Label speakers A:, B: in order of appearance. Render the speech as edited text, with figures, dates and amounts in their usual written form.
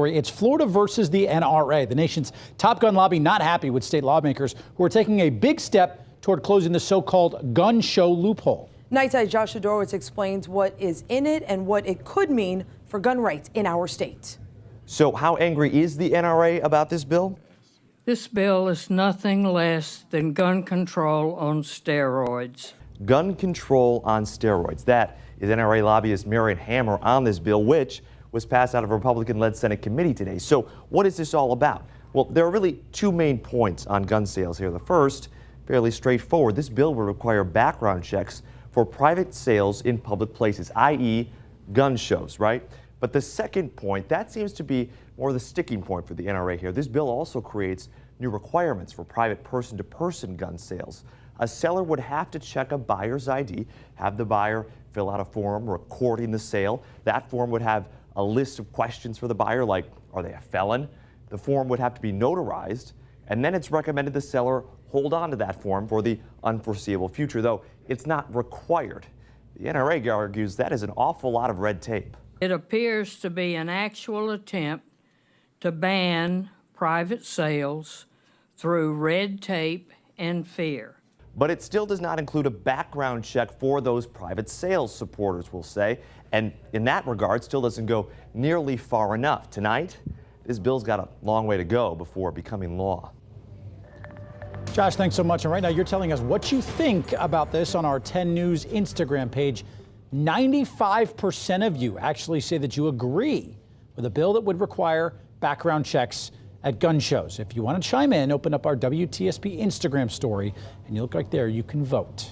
A: It's Florida versus the NRA. The nation's top gun lobby not happy with state lawmakers who are taking a big step toward closing the so-called gun show loophole.
B: Nightside Josh Adorowitz explains what is in it and what it could mean for gun rights in our state.
C: So how angry is the NRA about this bill?
D: This bill is nothing less than gun control on steroids.
C: Gun control on steroids. That is NRA lobbyist Marion Hammer on this bill, which was passed out of a Republican-led Senate committee today. So what is this all about? Well, there are really two main points on gun sales here. The first, fairly straightforward. This bill will require background checks for private sales in public places, i.e. gun shows, right? But the second point, that seems to be more the sticking point for the NRA here. This bill also creates new requirements for private person-to-person gun sales. A seller would have to check a buyer's ID, have the buyer fill out a form recording the sale. That form would have a list of questions for the buyer, like, are they a felon? The form would have to be notarized, and then it's recommended the seller hold on to that form for the unforeseeable future, though it's not required. The NRA argues that is an awful lot of red tape.
D: It appears to be an actual attempt to ban private sales through red tape and fear.
C: But it still does not include a background check for those private sales supporters, we'll say. And in that regard, still doesn't go nearly far enough. Tonight, this bill's got a long way to go before becoming law.
A: Josh, thanks so much. And right now you're telling us what you think about this on our 10 News Instagram page. 95% of you actually say that you agree with a bill that would require background checks at gun shows. If you want to chime in, open up our WTSP Instagram story and you look right there, you can vote.